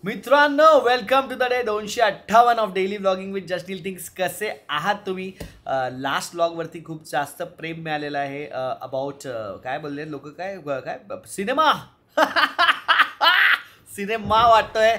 मित्रांनो welcome to the day 258 of daily vlogging with जस्टिल things. कसे आहात तुम्ही? लास्ट व्लॉगवरती खूप जास्त प्रेम मिळालेलं आहे. अबाउट काय बोलले लोक, काय काय सिनेमा सिनेमा वाटतोय.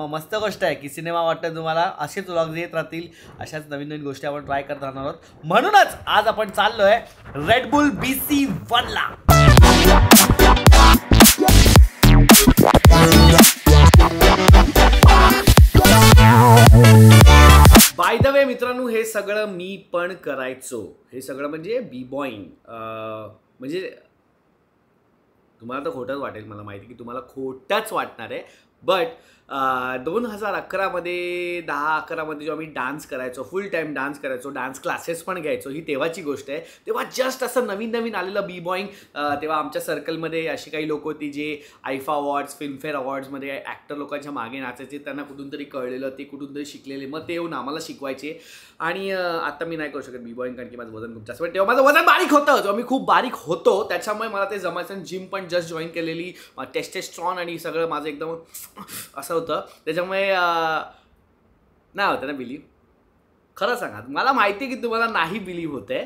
मस्त गोष्ट आहे की सिनेमा वाटतोय तुम्हाला. असेच व्लॉग्स येत राहतील, अशाच नवीन नवीन गोष्टी आपण ट्राय करत राहणार आहोत. म्हणूनच आज आपण चाललोय रेड बुल BC1 ला. बाय द वे मित्रांनो, हे सगळं मी पण करायचो. हे सगळं म्हणजे बी बॉईंग, म्हणजे तुम्हाला तर खोटंच वाटेल, मला माहिती की तुम्हाला खोटंच वाटणार आहे. बट 2011मध्ये 10-11मध्ये जेव्हा मी डान्स करायचो, फुल टाईम डान्स करायचो, डान्स क्लासेस पण घ्यायचो, ही तेव्हाची गोष्ट आहे. तेव्हा जस्ट असं नवीन नवीन आलेलं बी बॉईंग. तेव्हा आमच्या सर्कलमध्ये अशी काही लोक होती जे आयफा अवॉर्ड्स, फिल्मफेअर अवॉर्ड्समध्ये ॲक्टर लोकांच्या मागे नाचायचे. त्यांना कुठून तरी कळलेलं, ते कुठून तरी शिकलेले, मग ते येऊन आम्हाला शिकवायचे. आणि आता मी नाही करू शकत बी बॉईंग, कारण की माझं वजन खूप जास्त. पण तेव्हा माझं वजन बारीक होतं, जेव्हा मी खूप बारीक होतो त्याच्यामुळे मला ते जमायचं. जिम पण जस्ट जॉईन केलेली, टेस्टेस्ट्रॉन आणि सगळं माझं एकदम असं होतं. त्याच्यामुळे नाही होतं ना बिलीव्ह. खरं सांगा, मला माहिती आहे की तुम्हाला नाही बिलीव्ह होते.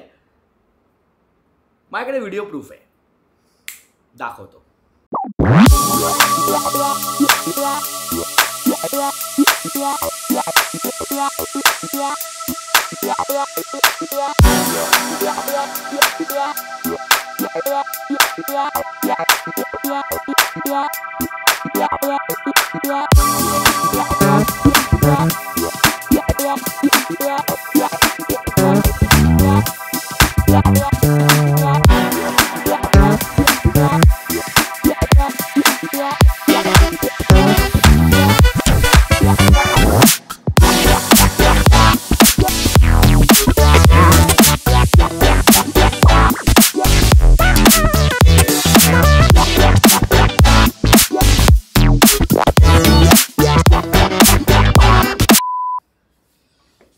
माझ्याकडे व्हिडिओ प्रूफ आहे, दाखवतो.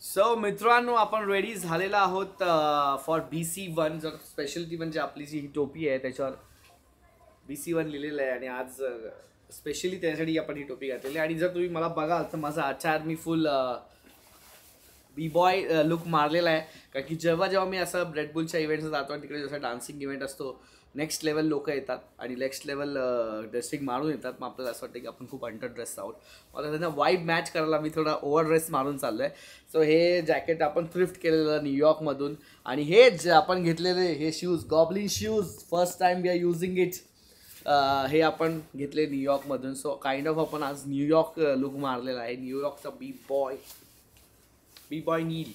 सो मित्रांनो, आपण रेडी झालेला आहोत फॉर BC1. जर स्पेशलिटी म्हणजे आपली जी ही टोपी आहे त्याच्यावर BC1 लिहिलेलं आहे, आणि आज स्पेशली त्यासाठी आपण ही टोपी घातलेली आहे. आणि जर तुम्ही मला बघाल तर माझा आचार मी फुल बी बॉय लुक मारलेला आहे. कारण की जेव्हा जेव्हा मी असं रेड बुलच्या इव्हेंट्स जातो आणि तिकडे जसं डान्सिंग इव्हेंट असतो, नेक्स्ट लेवल लोक येतात आणि नेक्स्ट लेवल ड्रेसिंग मारून येतात. मग आपल्याला असं वाटतं की आपण खूप अंडर ड्रेस आहोत. मला त्यांना वाईब मॅच करायला मी थोडा ओव्हर ड्रेस मारून चाललो आहे. सो हे जॅकेट आपण थ्रिफ्ट केलेलं न्यूयॉर्कमधून, आणि हे जे आपण घेतलेले हे shoes, goblin shoes, first time we are using it. हे आपण घेतले न्यूयॉर्कमधून. सो काइंड ऑफ आपण आज न्यूयॉर्क लुक मारलेला आहे. न्यूयॉर्कचा बी बॉय नील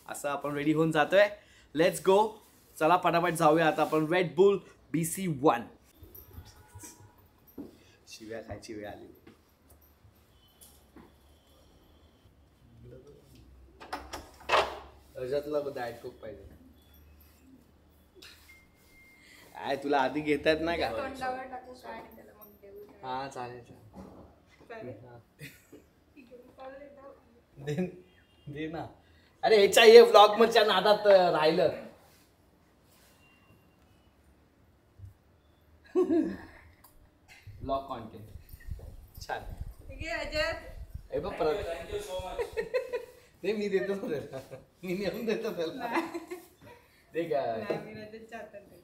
असं आपण रेडी होऊन जातोय. Let's go. चला पटापट जाऊया आता आपण रेड बुल BC1. शिव्या खायची वेळ आली. अजातला डाएट कोक पाहिजे. काय तुला आधी घेतात ना का? हा चालेल. दे ना. अरे ह्याच्या हे व्लॉग मधच्या नादात राहिलं. ब्लॉग कॉन्टेंट छान. हे बघ परत. मी देतो त्याला, मी नेऊन देतो त्याला. ते काय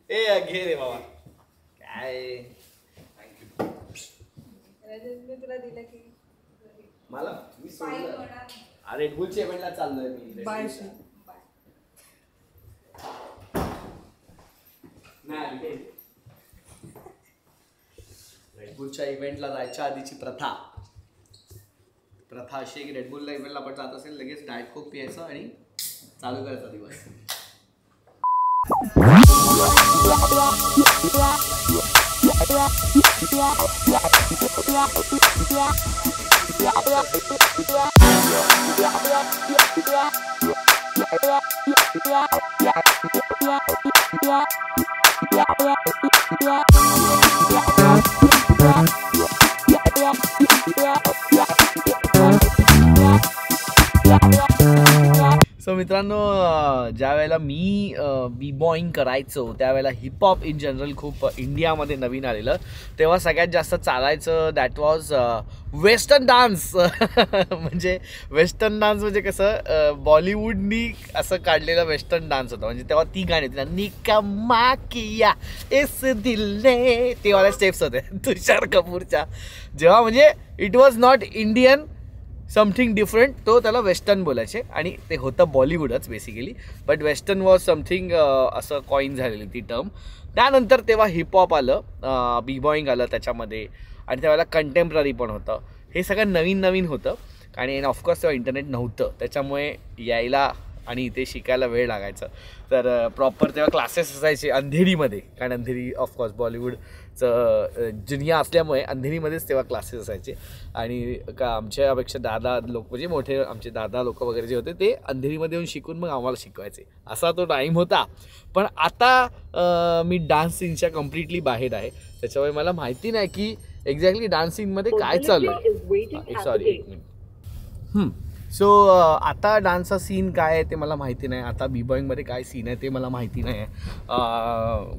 ए घे रे बाबा. काय तुला दिलं की मला मी सोडलं. अरे बुलच्या इव्हेंटला चाललोय मी. बाय नाही रेडबुलच्या इव्हेंटला जायच्या आधीची प्रथा अशी आहे की रेडबुलला इव्हेंटला आपण जात असेल लगेच डाएट कोक पियायचं आणि चालू करायचा दिवस. मित्रांनो, ज्या वेळेला मी बी बॉईंग करायचो त्यावेळेला हिपहॉप इन जनरल खूप इंडियामध्ये नवीन आलेलं, तेव्हा सगळ्यात जास्त चालायचं दॅट वॉज वेस्टर्न डान्स. म्हणजे वेस्टर्न डान्स म्हणजे कसं बॉलिवूडनी असं काढलेलं वेस्टर्न डान्स होता. म्हणजे तेव्हा ती गाणी होती ना, निकम्मा किया इस दिल ने, ते वाले स्टेप्स होते तुषार कपूरच्या. जेव्हा म्हणजे it was not Indian, something different, तो त्याला वेस्टर्न बोलायचे आणि ते होतं बॉलिवूडच basically. But western was something असं कॉईन झालेली ती टर्म. त्यानंतर तेव्हा हिपहॉप आलं, बी बॉईंग आलं त्याच्यामध्ये, आणि त्यावेळेला कंटेम्प्ररी पण होतं. हे सगळं नवीन नवीन होतं आणि ऑफकोर्स तेव्हा इंटरनेट नव्हतं, त्याच्यामुळे यायला आणि इथे शिकायला वेळ लागायचा. तर प्रॉपर तेव्हा क्लासेस असायचे अंधेरीमध्ये, कारण अंधेरी ऑफकोर्स बॉलिवूडचं जुनिया असल्यामुळे अंधेरीमध्येच तेव्हा क्लासेस असायचे. आणि आमच्यापेक्षा दादा लोक, म्हणजे मोठे आमचे दादा लोक वगैरे जे होते ते अंधेरीमध्ये येऊन शिकून मग आम्हाला शिकवायचे, असा तो टाईम होता. पण आता मी डान्स सीनच्या कम्प्लिटली बाहेर आहे, त्याच्यामुळे मला माहिती नाही की एक्झॅक्टली डान्स सीनमध्ये काय चालू आहे. सॉरी, एक मिनिट. सो आता डान्सचा सीन काय आहे ते मला माहिती नाही. आता बी बॉईंगमध्ये काय सीन आहे ते मला माहिती नाही आहे,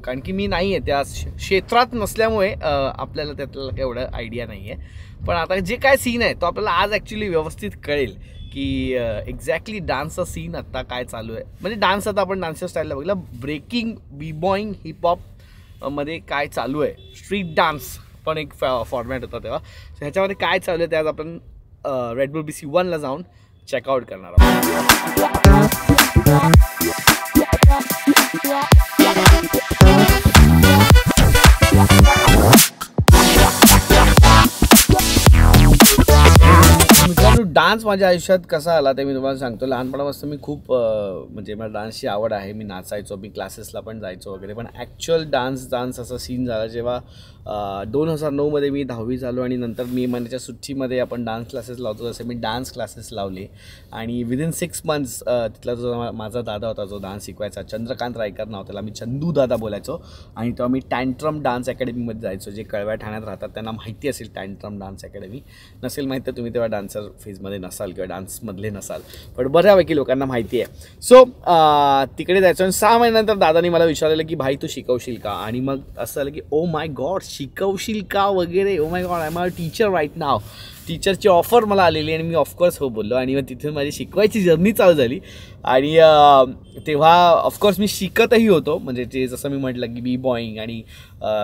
कारण की मी नाही आहे त्या क्षेत्रात नसल्यामुळे आपल्याला त्यातलं काही एवढं आयडिया नाही आहे. पण आता जे काय सीन आहे तो आपल्याला आज ॲक्च्युली व्यवस्थित कळेल की एक्झॅक्टली डान्सचा सीन आत्ता काय चालू आहे. म्हणजे डान्स आता आपण डान्सच्या स्टाईलला बघितलं, ब्रेकिंग, बी बॉईंग, हिपहॉपमध्ये काय चालू आहे, स्ट्रीट डान्स पण एक फॉर्मॅट होता तेव्हा. ह्याच्यामध्ये काय चालू आहे ते आज आपण रेड बुल BC1 ला जाऊन चेकआउट करणार आहोत. मित्रांनो, डान्स माझ्या आयुष्यात कसा आला ते मी तुम्हाला सांगतो. लहानपणापासून मी खूप म्हणजे मला डान्सची आवड आहे, मी नाचायचो, मी क्लासेसला पण जायचो वगैरे. पण ॲक्च्युअल डान्स असा सीन झाला जेव्हा 2009मध्ये मी 10वी झालो आणि नंतर मे महिन्याच्या सुट्टीमध्ये आपण डान्स क्लासेस लावतो, जसे मी डान्स क्लासेस लावले. आणि विदिन 6 months तिथला जो माझा दादा होता जो डान्स शिकवायचा, चंद्रकांत रायकर नाव, त्याला मी चंदू दादा बोलायचो. आणि तेव्हा मी टँट्रम डान्स अकॅडमीमध्ये जायचो, जे कळव्या ठाण्यात राहतात त्यांना माहिती असेल टँट्रम डान्स अकॅडमी. नसेल माहीत तर तुम्ही तेव्हा डान्सर फेजमध्ये नसाल किंवा डान्समधले नसाल, पण बऱ्यापैकी लोकांना माहिती आहे. सो तिकडे जायचो. आणि 6 महिन्यानंतर दादानी मला विचारलेलं की भाई तू शिकवशील का. आणि मग असं झालं की ओ माय गॉड, शिकवशील का वगैरे, oh my God, I am a teacher right now. टीचरची ऑफर मला आलेली आणि मी ऑफकोर्स हो बोललो. आणि मग तिथून माझी शिकवायची जर्नी चालू झाली. आणि तेव्हा ऑफकोर्स मी शिकतही होतो, म्हणजे ते जसं मी म्हटलं की बी बॉईंग आणि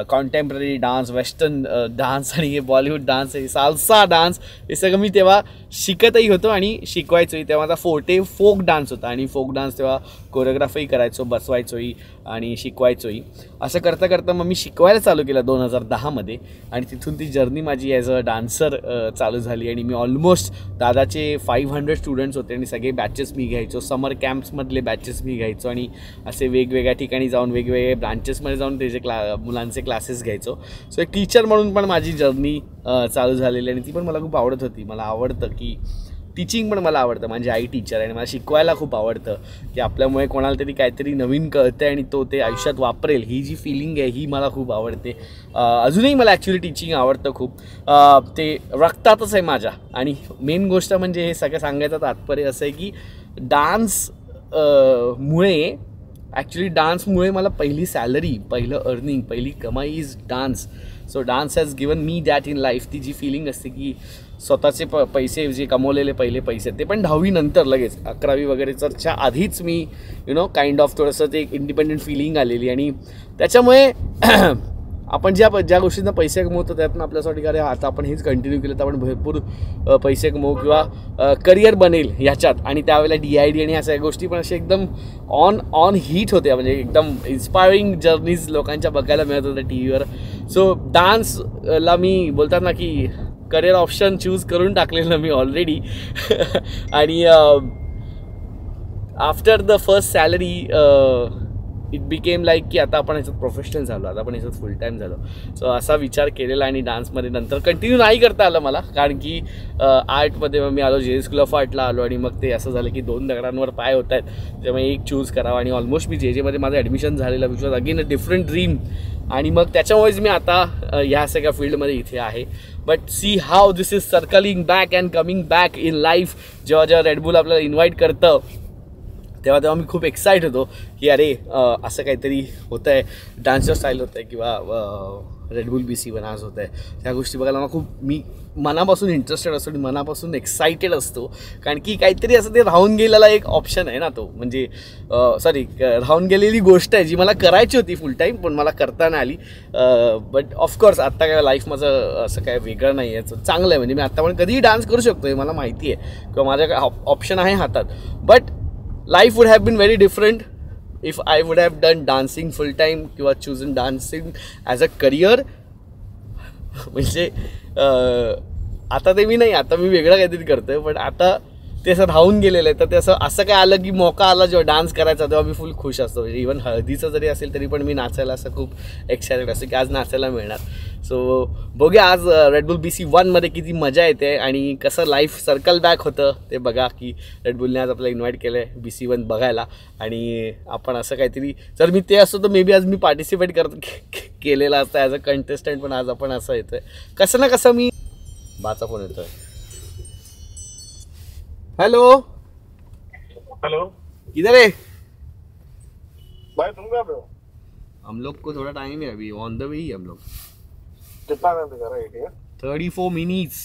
कॉन्टेम्प्ररी डान्स, वेस्टर्न डान्स आणि हे बॉलिवूड डान्स, हे साल्सा डान्स, हे सगळं मी तेव्हा शिकतही होतो आणि शिकवायचोही. तेव्हा माझा फोर्टे फोक डान्स होता आणि फोक डान्स तेव्हा कोरिओग्राफी करायचो, बसवायचोही आणि शिकवायचोही. असं करता करता मग मी शिकवायला चालू केलं 2010मध्ये. आणि तिथून ती जर्नी माझी ॲज अ डान्सर चालू झाली. आणि मी ऑलमोस्ट दादाचे 500 स्टुडंट्स होते आणि सगळे बॅचेस मी घ्यायचो. समर कॅम्प्समधले बॅचेस मी घ्यायचो आणि असे वेगवेगळ्या ठिकाणी जाऊन वेगवेगळे ब्रांचेसमध्ये जाऊन त्याचे मुलांचे क्लासेस घ्यायचो. सो एक टीचर म्हणून पण माझी जर्नी चालू झालेली आणि ती पण मला खूप आवडत होती. मला आवडतं की टीचिंग पण मला आवडतं, माझी आई टीचर आहे आणि मला शिकवायला खूप आवडतं की आपल्यामुळे कोणाला तरी काहीतरी नवीन कळतं आणि तो ते आयुष्यात वापरेल, ही जी फिलिंग आहे ही मला खूप आवडते. अजूनही मला ॲक्च्युली टीचिंग आवडतं खूप, ते रक्तातच आहे माझ्या. आणि मेन गोष्ट म्हणजे हे सगळं सांगायचं तात्पर्य असं आहे की डान्समुळे ॲक्च्युली डान्समुळे मला पहिली सॅलरी, पहिलं अर्निंग, पहिली कमाई is dance. So dance has given me that in life. ती जी फिलिंग असते की स्वतःचे पैसे जे कमवलेले पहिले पैसे, ते पण 10वी नंतर लगेच 11वी वगैरेच्या आधीच मी काइंड ऑफ थोडंसं ते एक इंडिपेंडंट फिलिंग आलेली. आणि त्याच्यामुळे आपण ज्या गोष्टींना पैसे कमवतो त्यातनं आपल्यासाठी अरे आता आपण हेच कंटिन्यू केलं तर आपण भरपूर पैसे कमवू किंवा करिअर बनेल ह्याच्यात. आणि त्यावेळेला DID आणि ह्या सगळ्या गोष्टी पण असे एकदम ऑन हीट होत्या, म्हणजे एकदम इन्स्पायरिंग जर्नीज लोकांच्या बघायला मिळत होत्या TV वर. सो डान्सला मी बोलतात ना की करिअर ऑप्शन चूज करून टाकलेलं मी ऑलरेडी. आणि after the first salary it became like की आता आपण ह्याच्यात प्रोफेशनल झालो, आता आपण ह्याच्यात फुल टाईम झालो. सो असा विचार केलेला आणि डान्समध्ये नंतर कंटिन्यू नाही करता आलं मला, कारण की आर्टमध्ये मग मी आलो, JJ स्कूल ऑफ आर्टला आलो आणि मग ते असं झालं की 2 दगडांवर पाय होत आहेत, त्यामुळे एक चूज करावं. आणि ऑलमोस्ट मी JJमध्ये माझं ॲडमिशन झालेलं, which was again a different dream. आणि मग त्याच्यामुळेच मी आता ह्या सगळ्या फील्डमध्ये इथे आहे. But see how this is circling back and coming back in life. जेव्हा रेड बुल आपल्याला इन्व्हाइट करतं तेव्हा मी खूप एक्साइट होतो की अरे असं काहीतरी होतं आहे, डान्सचं स्टाईल होतं आहे किंवा रेडबुल BC1 आज होतं आहे. त्या गोष्टी बघायला मला खूप मी मनापासून इंटरेस्टेड असतो आणि मनापासून एक्सायटेड असतो. कारण की काहीतरी असं ते राहून गेलेला एक ऑप्शन आहे ना तो, म्हणजे सॉरी राहून गेलेली गोष्ट आहे जी मला करायची होती फुल टाईम पण मला करता नाही आली. बट ऑफकोर्स आत्ता काय लाईफ माझं असं काय वेगळं नाही आहे, चांगलं आहे. म्हणजे मी आत्ता पण कधीही डान्स करू शकतो हे मला माहिती आहे किंवा माझ्या काय ऑप्शन आहे हातात. But life would have been very different if I would have done dancing full time किंवा chosen dancing as a career. म्हणजे आता ते मी नाही, आता मी वेगळं काहीतरी करतोय पण आता ते असं राहून गेलेलं आहे. तर ते असं काय आलं की मौका आला जेव्हा डान्स करायचा तेव्हा मी फुल खुश असतो. म्हणजे इव्हन हळदीचं जरी असेल तरी पण मी नाचायला असं खूप एक्सायटेड असतो की आज नाचायला मिळणार. सो बघूया आज रेडबुल BC1मध्ये किती मजा येते आणि कसं लाईफ सर्कल बॅक होतं ते बघा. की रेडबुलने आज आपल्याला इन्व्हाइट केलं आहे BC1 बघायला आणि आपण असं काहीतरी, जर मी ते असतो तर मे बी आज मी पार्टिसिपेट केलेलं असतं ॲज अ कंटेस्टंट. पण आज आपण असं येतोय कसं ना कसं. मी बाचा फोन येतोय. हेलो हेलो, किधर है भाई? तुम कहाँ पे हो? हम लोग को थोड़ा टाइम है अभी, ऑन द वे ही हम लोग. कितना टाइम दिखा रहा है ये? 34 minutes.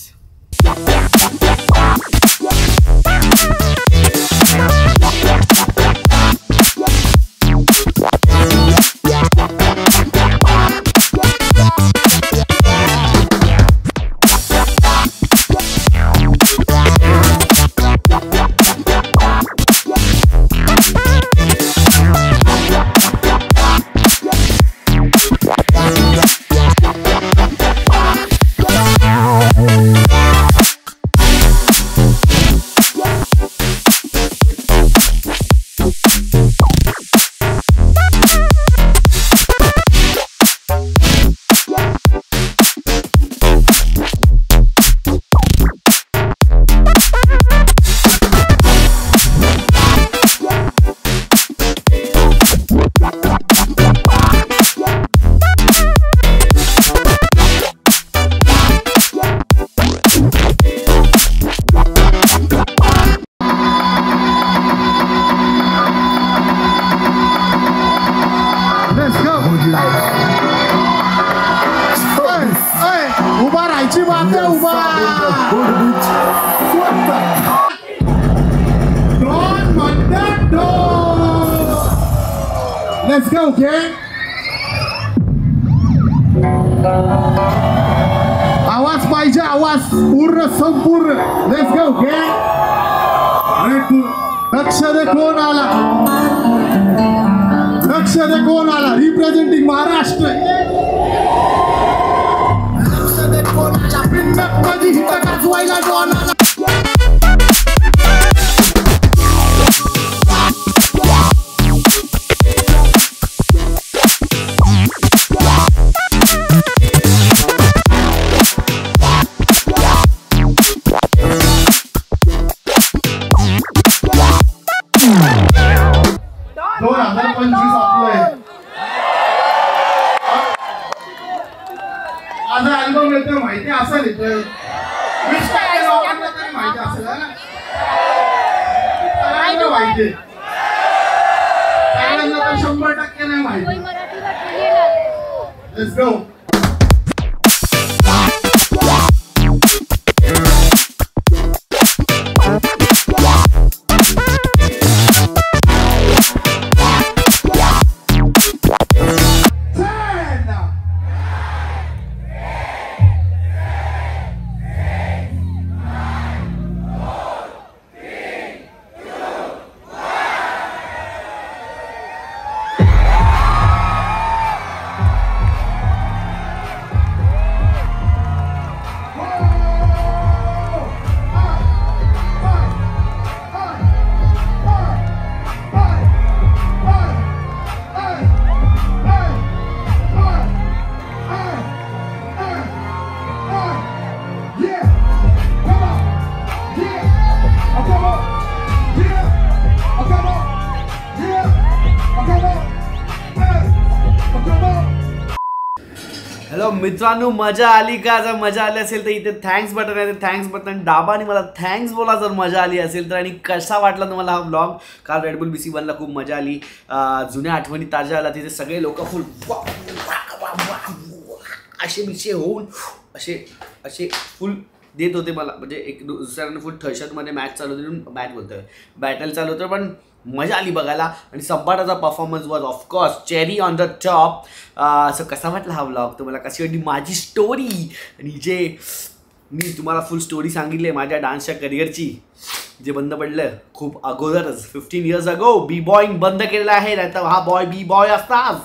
उभा राहायची बात आहे. उभा लेट्स गो. ओके, आवाज पाहिजे, आवाज पूर्ण संपूर्ण. Let's go. ओके, लक्ष दे कोण आला, लक्ष दे कोण आला. रिप्रेझेंटिंग महाराष्ट्र. कधी हिथं गाजवायला डॉन आला. माझा अल्बम येतोय माहिती असेल, येतोय 20% लोकांना तरी माहिती असेल ना. माहिती 100% नाही माहिती. Let's go. हॅलो मित्रांनो, मजा आली का? जर मजा आली असेल तर इथे थँक्स बटन आहे, थँक्स बटन दाबा आणि मला थँक्स बोला जर मजा आली असेल तर. आणि कसा वाटला तुम्हाला हा ब्लॉग? काल रेडबुल BC1ला खूप मजा आली, जुन्या आठवणी ताज्या आल्या. तिथे सगळे लोक फुल असे मिशे होऊन असे असे फुल देत होते मला, म्हणजे एक दुसऱ्यांना फुल थर्शतमध्ये मॅच चालू होती, मॅच बोलतोय बॅटल चालू होतं, पण मजा आली बघायला. आणि संपाटाचा performance was of course cherry on the top. So कसा वाटला हा व्लॉग तुम्हाला? कशी वाटली माझी स्टोरी? आणि जे मी तुम्हाला फुल स्टोरी सांगितली आहे माझ्या डान्सच्या करिअरची, जे बंद पडलं खूप अगोदरच 15 years ago. बी बॉईंग बंद केलेलं आहे, नाही तर हा बॉय बी बॉय असताच.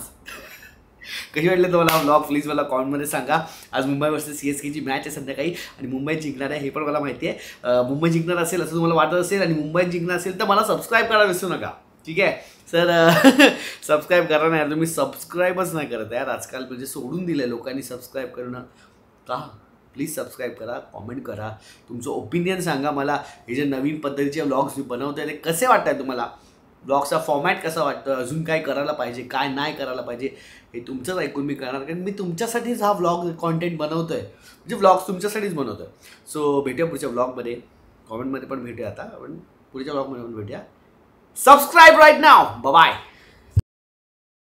कशी वाटलं तुम्हाला हा व्लॉग? प्लीज मला कॉमेंटमध्ये सांगा. आज मुंबई वर्सेस CSKची मॅच आहे संध्याकाळी आणि मुंबई जिंकणार आहे हे पण मला माहिती आहे. मुंबई जिंकणार असेल असं तुम्हाला वाटत असेल आणि मुंबई जिंकणार असेल तर मला सबस्क्राईब करायला विसरू नका, ठीक आहे सर? सबस्क्राईब करा नाही, तुम्ही सबस्क्राईबच नाही करत यार आजकाल, म्हणजे सोडून दिलं आहे लोकांनी सबस्क्राईब करणं का? प्लीज सबस्क्राईब करा, कॉमेंट करा, तुमचं ओपिनियन सांगा मला. हे जे नवीन पद्धतीचे व्लॉग्स मी बनवतो आहे ते कसे वाटत आहे तुम्हाला? ब्लॉगचा फॉर्मॅट कसा वाटतं? अजून काय करायला पाहिजे, काय नाही करायला पाहिजे, हे तुमचंच ऐकून मी करणार, कारण मी तुमच्यासाठीच हा व्लॉग कॉन्टेंट बनवतो आहे, म्हणजे व्लॉग्स तुमच्यासाठीच बनवतो आहे. सो भेटूया पुढच्या व्लॉगमध्ये, कॉमेंटमध्ये पण भेटूया. आता आपण पुढच्या व्लॉगमध्ये पण भेटूया. सबस्क्राईब राईट नाव. बाय.